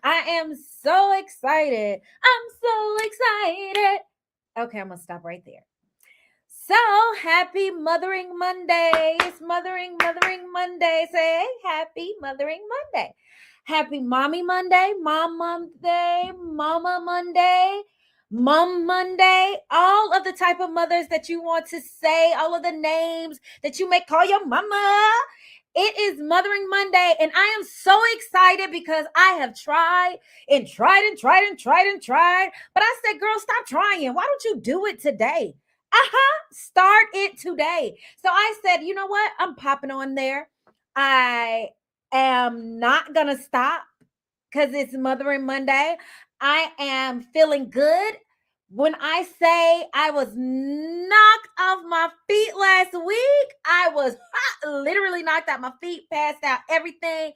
I am so excited. I'm so excited. Okay, I'm going to stop right there. So, happy Mothering Monday. It's Mothering Monday. Say, happy Mothering Monday. Happy Mommy Monday, Mom Monday, Mama Monday, Mom Monday. All of the type of mothers that you want to say, all of the names that you may call your mama. It is Mothering Monday, and I am so excited because I have tried and tried and tried and tried and tried. But I said, girl, stop trying. Why don't you do it today? Start it today. So I said, you know what? I'm popping on there. I am not going to stop because it's Mothering Monday. I am feeling good. When I say I was knocked off my feet last week, I was literally knocked out my feet, passed out, everything.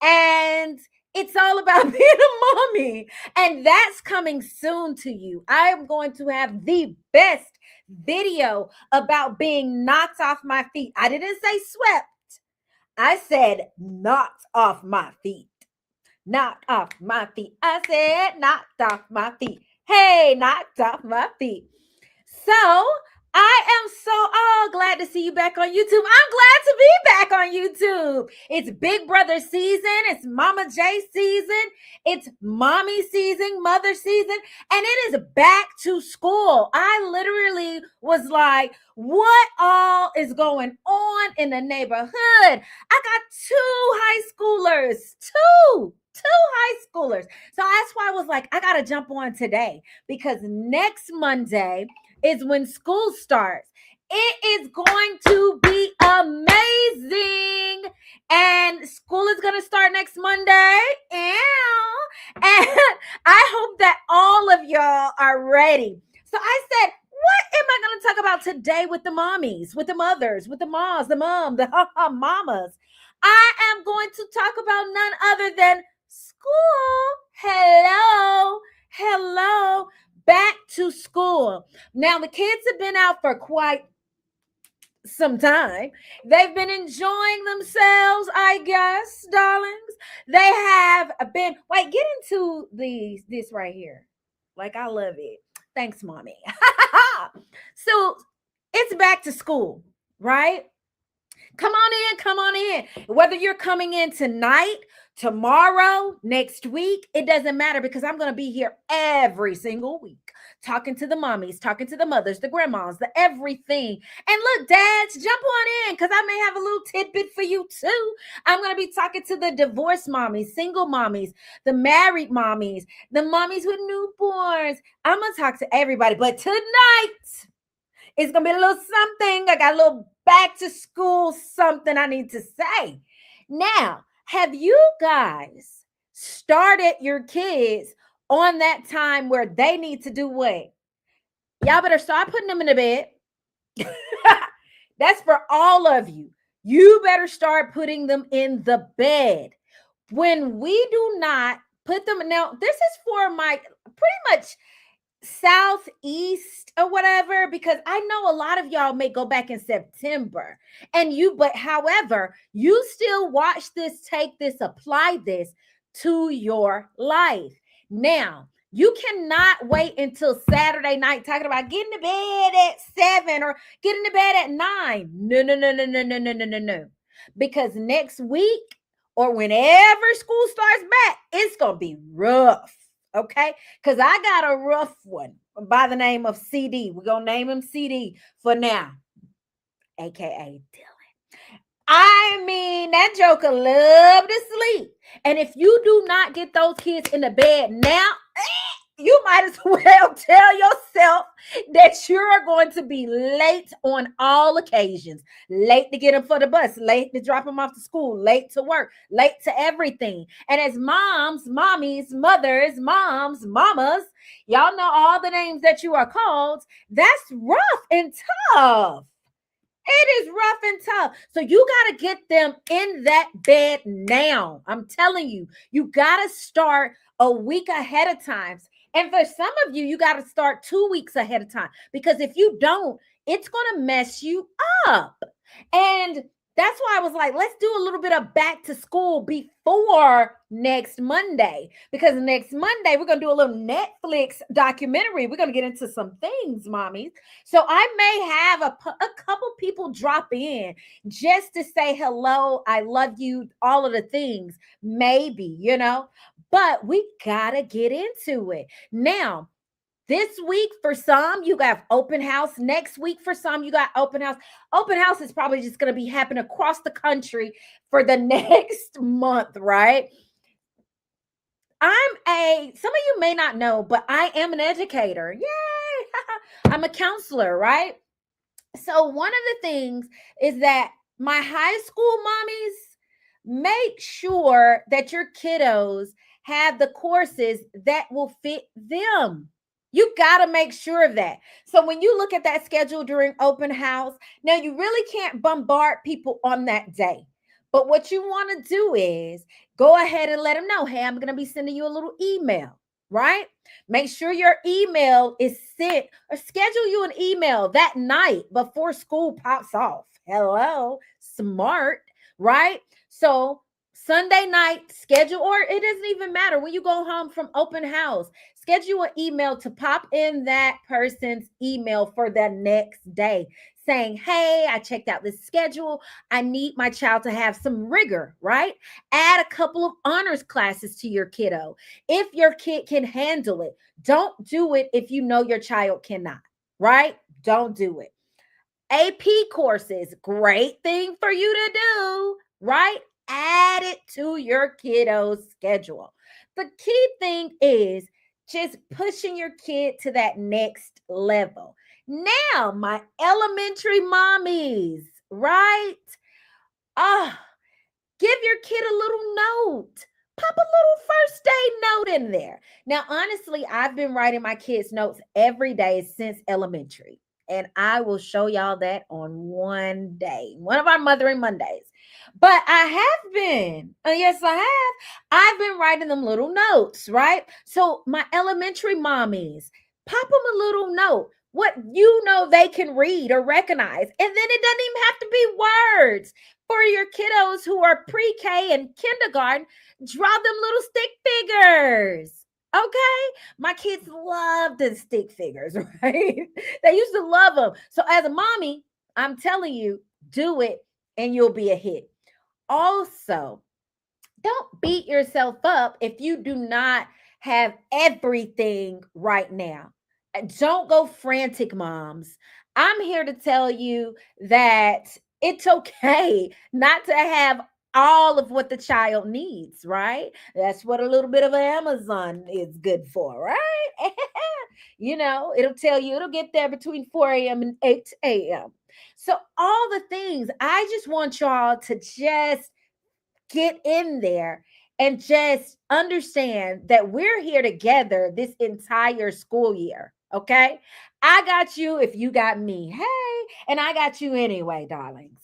And it's all about being a mommy. And that's coming soon to you. I am going to have the best video about being knocked off my feet. I didn't say swept. I said knocked off my feet. Knocked off my feet. I said knocked off my feet. Hey, knocked off my feet. So I am so glad to see you back on YouTube. I'm glad to be back on YouTube. It's Big Brother season. It's Mama J season. It's Mommy season, Mother season. And it is back to school. I literally was like, what all is going on in the neighborhood? I got two high schoolers. Two high schoolers. So that's why I was like, I got to jump on today because next Monday is when school starts. It is going to be amazing. And school is going to start next Monday. And I hope that all of y'all are ready. So I said, what am I going to talk about today with the mommies, with the mothers, with the moms, the mamas? I am going to talk about none other than school. Hello. Back to school. Now, the kids have been out for quite some time. They've been enjoying themselves, I guess, darlings. They have been, get into this right here. Like, I love it. Thanks, mommy. So, it's back to school, right? Come on in. Whether you're coming in tonight, tomorrow, next week, it doesn't matter because I'm going to be here every single week talking to the mommies, talking to the mothers, the grandmas, the everything. And look, dads, jump on in because I may have a little tidbit for you too. I'm going to be talking to the divorced mommies, single mommies, the married mommies, the mommies with newborns. I'm going to talk to everybody. But tonight, it's going to be a little something. I got a little back to school something I need to say. Now, have you guys started your kids on that time where they need to do what? Y'all better start putting them in the bed. That's for all of you. You better start putting them in the bed. When we do not put them, now this is for my pretty much southeast or whatever, because I know a lot of y'all may go back in September but however, you still watch this, take this, apply this to your life. Now, you cannot wait until Saturday night talking about getting to bed at 7 or getting to bed at 9. No. Because next week or whenever school starts back, it's going to be rough. Okay, because I got a rough one by the name of CD. We're going to name him CD for now, aka Dylan. I mean, that joker loved to sleep. And if you do not get those kids in the bed now, you might as well tell yourself that you're going to be late on all occasions. Late to get them for the bus, late to drop them off to school, late to work, late to everything. And as moms, mommies, mothers, moms, mamas, y'all know all the names that you are called. That's rough and tough. It is rough and tough. So you got to get them in that bed now. I'm telling you, you got to start a week ahead of time. And for some of you, you got to start 2 weeks ahead of time, because if you don't, it's going to mess you up. And That's why I was like, let's do a little bit of back to school before next Monday. Because next Monday, we're going to do a little Netflix documentary. We're going to get into some things, mommies. So I may have a couple people drop in just to say hello, I love you, all of the things, maybe, but we got to get into it. Now, this week, for some, you got open house. Next week, for some, you got open house. Open house is probably just going to be happening across the country for the next month, right? Some of you may not know, but I am an educator. Yay! I'm a counselor, right? So one of the things is that my high school mommies, make sure that your kiddos have the courses that will fit them. You got to make sure of that. So when you look at that schedule during open house, now you really can't bombard people on that day. But what you want to do is go ahead and let them know, hey, I'm going to be sending you a little email, right? Make sure your email is sent, or schedule you an email that night before school pops off. Hello, smart, right? So Sunday night schedule, or it doesn't even matter when you go home from open house, schedule an email to pop in that person's email for the next day saying, hey, I checked out this schedule. I need my child to have some rigor, right? Add a couple of honors classes to your kiddo if your kid can handle it. Don't do it if you know your child cannot, right? Don't do it. AP courses, great thing for you to do, right? Add it to your kiddo's schedule. The key thing is just pushing your kid to that next level. Now, my elementary mommies, right? Give your kid a little note. Pop a little first day note in there. Now, honestly, I've been writing my kids' notes every day since elementary. And I will show y'all that on one day, one of our Mothering Mondays. But I have been, yes, I have. I've been writing them little notes, right? So my elementary mommies, pop them a little note, what they can read or recognize. And then it doesn't even have to be words. For your kiddos who are pre-K and kindergarten, draw them little stick figures. Okay, my kids love the stick figures, right? They used to love them. So as a mommy, I'm telling you, do it and you'll be a hit. Also, don't beat yourself up if you do not have everything right now. Don't go frantic, moms. I'm here to tell you that it's okay not to have all of what the child needs, right? That's what a little bit of Amazon is good for, right? It'll tell you it'll get there between 4 a.m. and 8 a.m. So, all the things, I just want y'all to just get in there and just understand that we're here together this entire school year. Okay. I got you if you got me. Hey, and I got you anyway, darlings.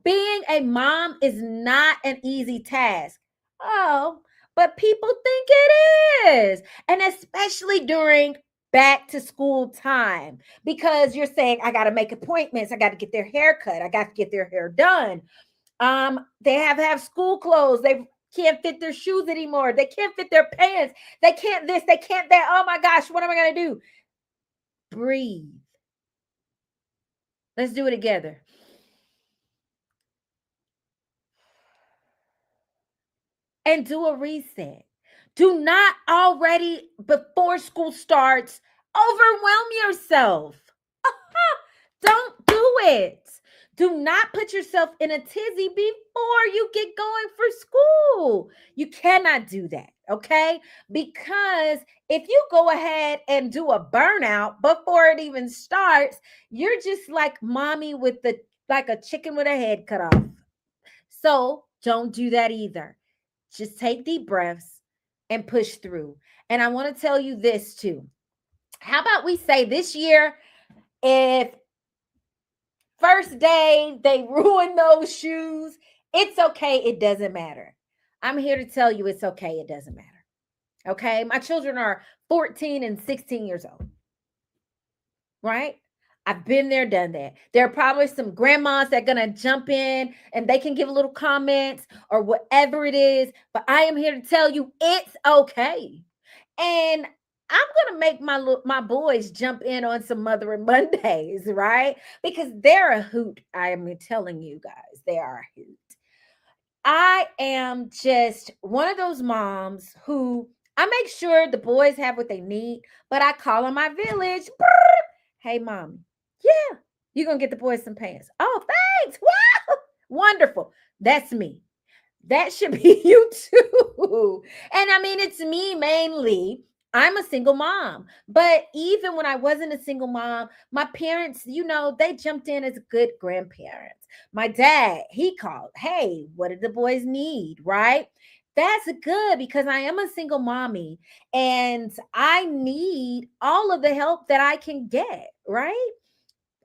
Being a mom is not an easy task. Oh, but people think it is. And especially during back to school time, because you're saying, I got to make appointments. I got to get their hair cut. I got to get their hair done. They have to have school clothes. They can't fit their shoes anymore. They can't fit their pants. They can't this, they can't that. Oh my gosh, what am I going to do? Breathe. Let's do it together. And do a reset. Do not already, before school starts, overwhelm yourself. Don't do it. Do not put yourself in a tizzy before you get going for school. You cannot do that, okay? Because if you go ahead and do a burnout before it even starts, you're just like mommy with like a chicken with a head cut off. So don't do that either. Just take deep breaths and push through. And I want to tell you this too. How about we say this year, if first day they ruin those shoes, it's okay. It doesn't matter. I'm here to tell you it's okay. It doesn't matter. Okay. My children are 14 and 16 years old. Right? I've been there, done that. There are probably some grandmas that are going to jump in and they can give a little comments or whatever it is. But I am here to tell you it's okay. And I'm gonna make my boys jump in on some Mothering Mondays, right? Because they're a hoot. I am telling you guys, they are a hoot. I am just one of those moms who I make sure the boys have what they need, but I call on my village. Hey, mommy, yeah, you're gonna get the boys some pants. Oh, thanks. Wow, wonderful. That's me. That should be you too. And I mean, it's me mainly. I'm a single mom. But even when I wasn't a single mom, my parents, they jumped in as good grandparents. My dad, he called, hey, what did the boys need? Right? That's good because I am a single mommy and I need all of the help that I can get. Right?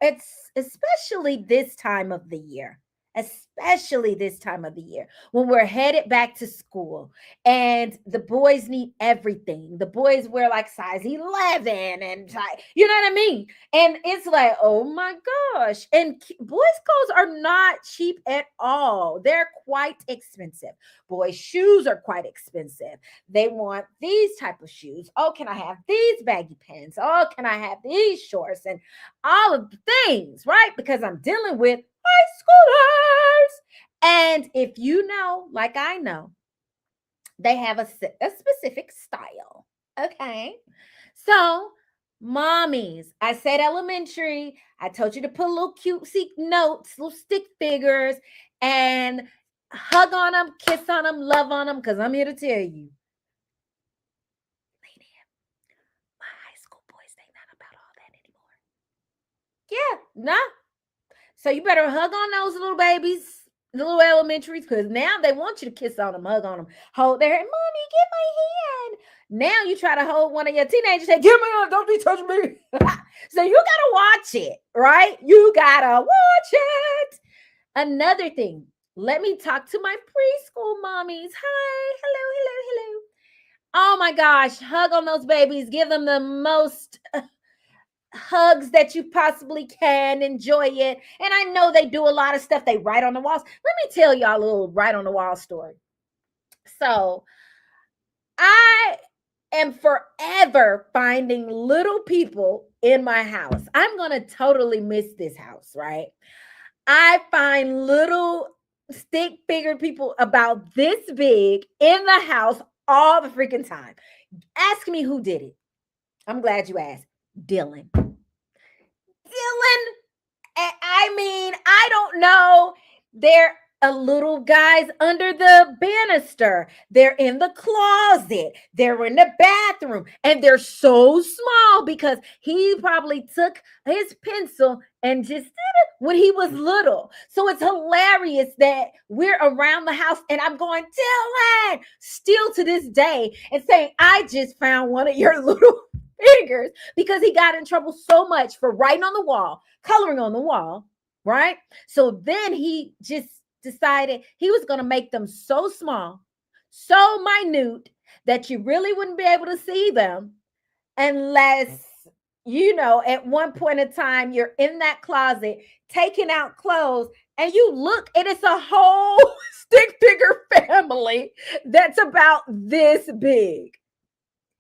It's especially this time of the year. Especially this time of the year when we're headed back to school and the boys need everything. The boys wear like size 11 and you know what I mean? And it's like, oh my gosh. And boys' clothes are not cheap at all. They're quite expensive. Boys' shoes are quite expensive. They want these type of shoes. Oh, can I have these baggy pants? Oh, can I have these shorts? And all of the things, right? Because I'm dealing with high schoolers. And if you know, like I know, they have a specific style. Okay. So, mommies, I said elementary. I told you to put little cutesy notes, little stick figures, and hug on them, kiss on them, love on them, because I'm here to tell you. Lady, my high school boys, they not about all that anymore. Yeah, nah. So you better hug on those little babies, the little elementaries, because now they want you to kiss on them, hug on them, hold their hand. Mommy, get my hand. Now you try to hold one of your teenagers, say, give me on, don't be touching me. So you got to watch it, right? You got to watch it. Another thing, let me talk to my preschool mommies. Hi, hello. Oh my gosh, hug on those babies. Give them the most hugs that you possibly can. Enjoy it. And I know they do a lot of stuff. They write on the walls. Let me tell y'all a little write on the wall story. So I am forever finding little people in my house. I'm going to totally miss this house, right? I find little stick figure people about this big in the house all the freaking time. Ask me who did it. I'm glad you asked. Dylan. I mean, I don't know. They're a little guys under the banister. They're in the closet. They're in the bathroom. And they're so small because he probably took his pencil and just did it when he was little. So it's hilarious that we're around the house and I'm going, Dylan, still to this day, and saying, I just found one of your little figures because he got in trouble so much for writing on the wall, coloring on the wall, right? So then he just decided he was going to make them so small, so minute that you really wouldn't be able to see them unless, at one point in time, you're in that closet taking out clothes and you look and it's a whole stick figure family that's about this big.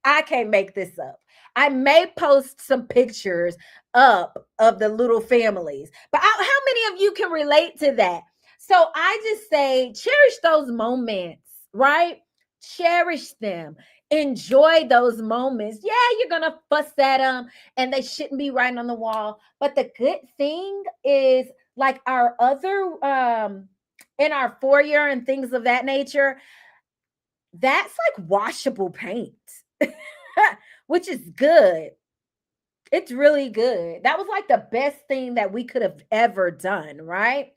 I can't make this up. I may post some pictures up of the little families, but how many of you can relate to that? So I just say, cherish those moments, right? Cherish them. Enjoy those moments. Yeah, you're going to fuss at them and they shouldn't be writing on the wall. But the good thing is, like our other, in our foyer and things of that nature, that's like washable paint. Which is good. It's really good. That was like the best thing that we could have ever done, right?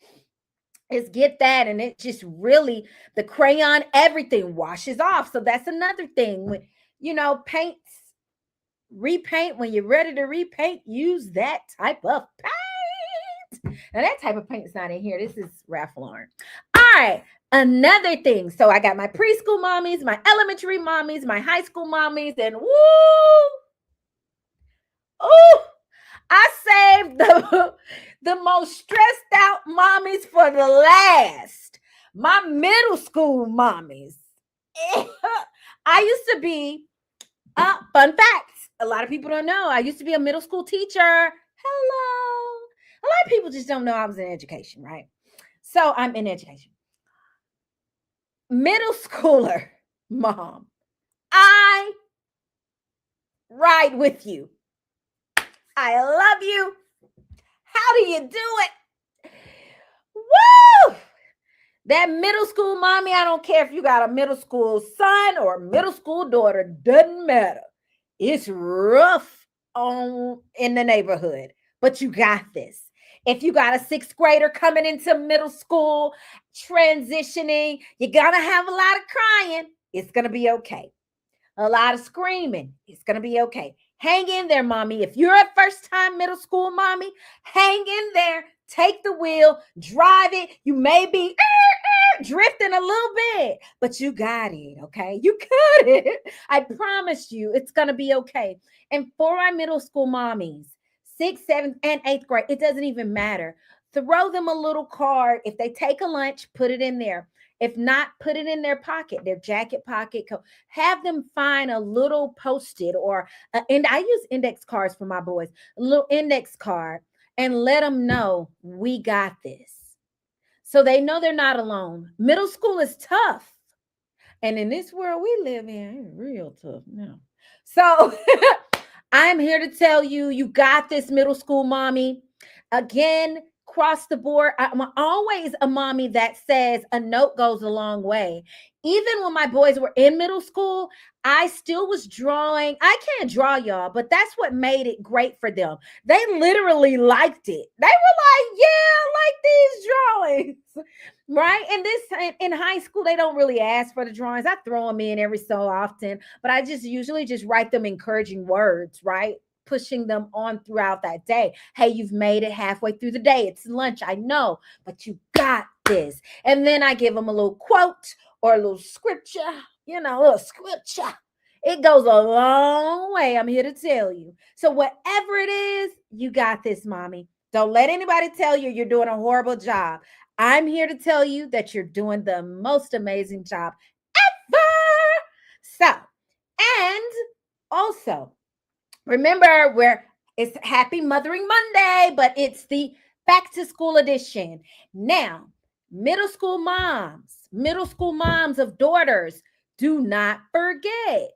Is get that, and it just really, the crayon, everything washes off. So that's another thing. When paints, repaint, when you're ready to repaint, use that type of paint. Now that type of paint is not in here. This is Ralph Lauren. All right. Another thing. So I got my preschool mommies, my elementary mommies, my high school mommies, and woo! Oh, I saved the most stressed out mommies for the last. My middle school mommies. I used to be, fun facts. A lot of people don't know. I used to be a middle school teacher. Hello. A lot of people just don't know I was in education, right? So I'm in education. Middle schooler mom. I ride with you. I love you. How do you do it? Woo! That middle school mommy, I don't care if you got a middle school son or a middle school daughter, doesn't matter. It's rough in the neighborhood, but you got this. If you got a sixth grader coming into middle school, transitioning, you're going to have a lot of crying. It's going to be okay. A lot of screaming. It's going to be okay. Hang in there, mommy. If you're a first-time middle school mommy, hang in there. Take the wheel, drive it. You may be drifting a little bit, but you got it, okay? You got it. I promise you, it's going to be okay. And for our middle school mommies, 6th, 7th, and 8th grade, it doesn't even matter. Throw them a little card. If they take a lunch, put it in there. If not, put it in their pocket, their jacket pocket. Have them find a little Post-it and I use index cards for my boys, a little index card, and let them know we got this. So they know they're not alone. Middle school is tough. And in this world we live in, it's real tough now. So I'm here to tell you, you got this, middle school mommy. Again, across the board, I'm always a mommy that says a note goes a long way. Even when my boys were in middle school, I still was drawing. I can't draw, y'all, but that's what made it great for them. They literally liked it. They were like, yeah, I like these drawings, right? And in high school, they don't really ask for the drawings. I throw them in every so often, but I just usually just write them encouraging words, right? Pushing them on throughout that day. Hey, you've made it halfway through the day. It's lunch, I know, but you got this. And then I give them a little quote or a little scripture, a little scripture. It goes a long way, I'm here to tell you. So whatever it is, you got this, mommy. Don't let anybody tell you you're doing a horrible job. I'm here to tell you that you're doing the most amazing job ever. So, and also, remember, it's Happy Mothering Monday, but it's the back to school edition. Now, middle school moms of daughters, do not forget.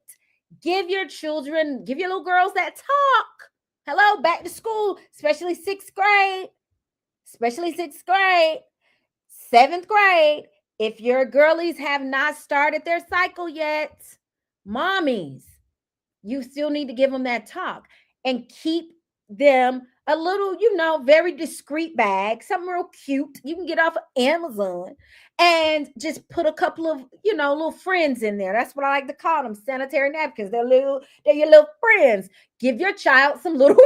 Give your little girls that talk. Hello, back to school, especially 6th grade, 7th grade. If your girlies have not started their cycle yet, mommies, you still need to give them that talk and keep them a little, very discreet bag, something real cute. You can get off of Amazon and just put a couple of, little friends in there. That's what I like to call them, sanitary napkins. They're your little friends. Give your child some little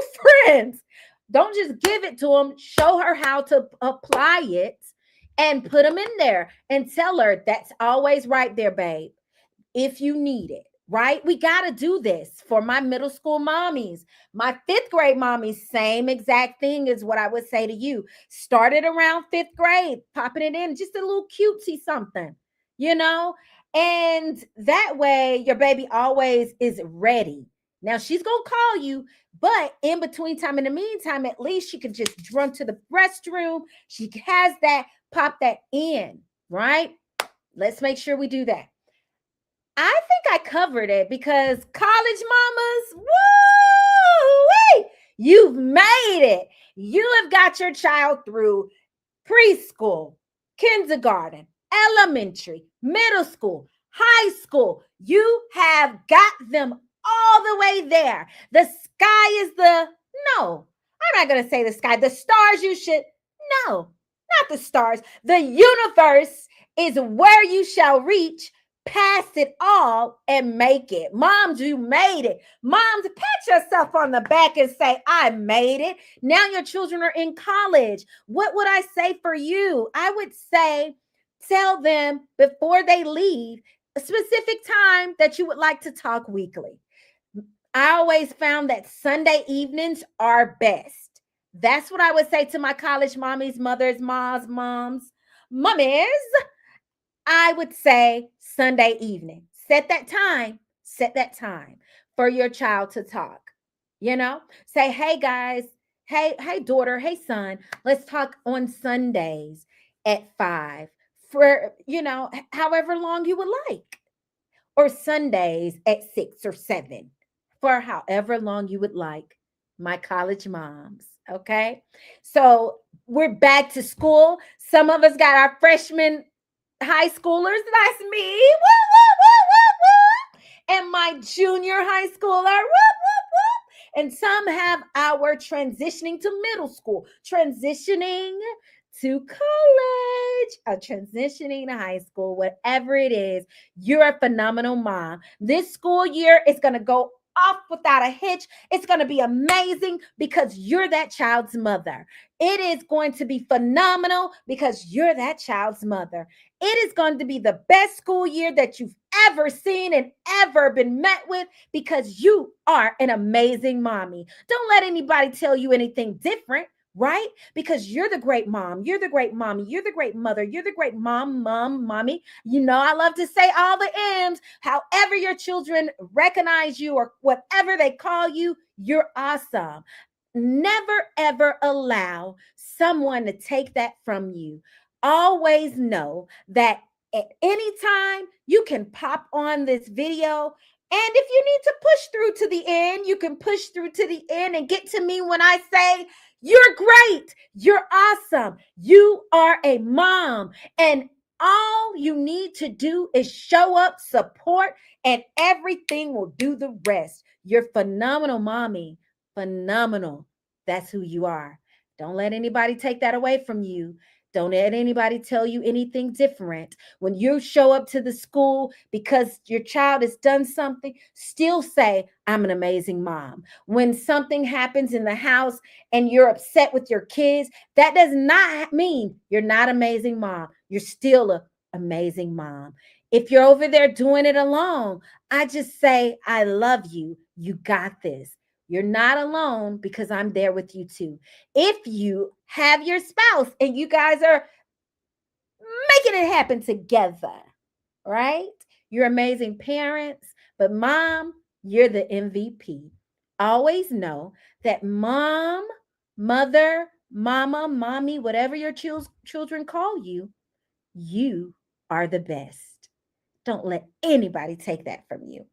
friends. Don't just give it to them. Show her how to apply it and put them in there and tell her that's always right there, babe, if you need it. Right? We got to do this for my middle school mommies. My 5th grade mommies, same exact thing is what I would say to you. Started around 5th grade, popping it in, just a little cutesy something, and that way your baby always is ready. Now she's going to call you, but in the meantime, at least she can just run to the restroom. She has that, pop that in, right? Let's make sure we do that. I think I covered it because college mamas, woo, you've made it. You have got your child through preschool, kindergarten, elementary, middle school, high school. You have got them all the way there. The sky is no, I'm not going to say the sky. The stars no, not the stars. The universe is where you shall reach. Pass it all and make it. Moms, you made it. Moms, pat yourself on the back and say, I made it. Now your children are in college. What would I say for you? I would say, tell them before they leave a specific time that you would like to talk weekly. I always found that Sunday evenings are best. That's what I would say to my college mommies, mothers, moms, mummies. I would say Sunday evening. Set that time for your child to talk. You know, say, hey guys, hey daughter, hey son, let's talk on Sundays at 5 for, however long you would like, or Sundays at 6 or 7 for however long you would like, my college moms. Okay. So we're back to school. Some of us got our freshmen high schoolers. That's me. Woo, woo, woo, woo, woo. And my junior high schooler. Woo, woo, woo. And some have our transitioning to middle school, transitioning to college, transitioning to high school, whatever it is. You're a phenomenal mom. This school year is going to go off without a hitch. It's going to be amazing because you're that child's mother. It is going to be phenomenal because you're that child's mother. It is going to be the best school year that you've ever seen and ever been met with because you are an amazing mommy. Don't let anybody tell you anything different, right? Because you're the great mom. You're the great mommy. You're the great mother. You're the great mommy. You know, I love to say all the M's. However your children recognize you or whatever they call you, you're awesome. Never, ever allow someone to take that from you. Always know that at any time you can pop on this video. And if you need to push through to the end, you can push through to the end and get to me when I say, you're great. You're awesome. You are a mom. And all you need to do is show up, support, and everything will do the rest. You're phenomenal, mommy. Phenomenal. That's who you are. Don't let anybody take that away from you. Don't let anybody tell you anything different. When you show up to the school because your child has done something, still say, I'm an amazing mom. When something happens in the house and you're upset with your kids, that does not mean you're not an amazing mom. You're still an amazing mom. If you're over there doing it alone, I just say, I love you. You got this. You're not alone because I'm there with you too. If you have your spouse and you guys are making it happen together, right? You're amazing parents, but mom, you're the MVP. Always know that mom, mother, mama, mommy, whatever your children call you, you are the best. Don't let anybody take that from you.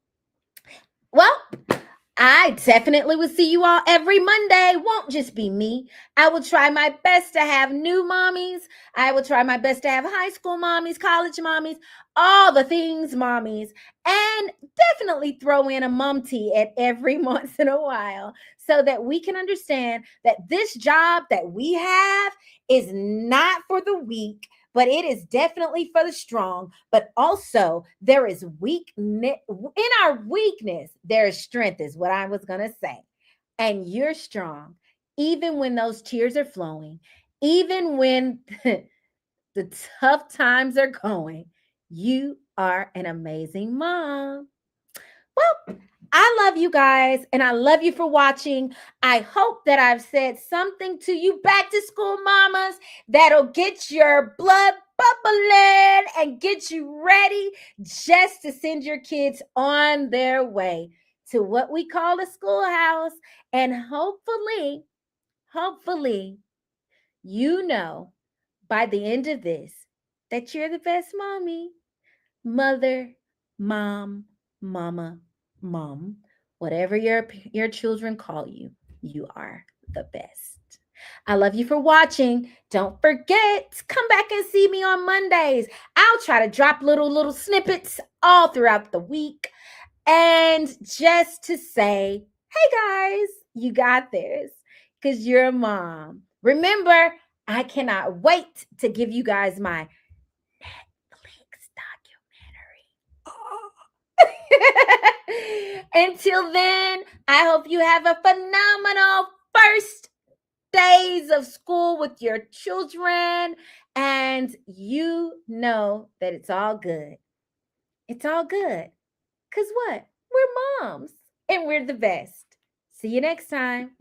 Well, I definitely will see you all every Monday. Won't just be me. I will try my best to have new mommies. I will try my best to have high school mommies, college mommies, all the things mommies, and definitely throw in a mom tea at every once in a while so that we can understand that this job that we have is not for the weak, but it is definitely for the strong. But also, there is weakness in our weakness. There is strength, is what I was going to say. And you're strong, even when those tears are flowing, even when the tough times are going. You are an amazing mom. Well, I love you guys and I love you for watching. I hope that I've said something to you back to school mamas that'll get your blood bubbling and get you ready just to send your kids on their way to what we call a schoolhouse. And hopefully, you know by the end of this that you're the best mommy, mother, mama, mom, whatever your children call you, you are the best. I love you for watching. Don't forget, come back and see me on Mondays. I'll try to drop little snippets all throughout the week. And just to say, hey guys, you got this because you're a mom. Remember, I cannot wait to give you guys my Netflix documentary. Until then, I hope you have a phenomenal first days of school with your children. And you know that it's all good. It's all good. Because what? We're moms and we're the best. See you next time.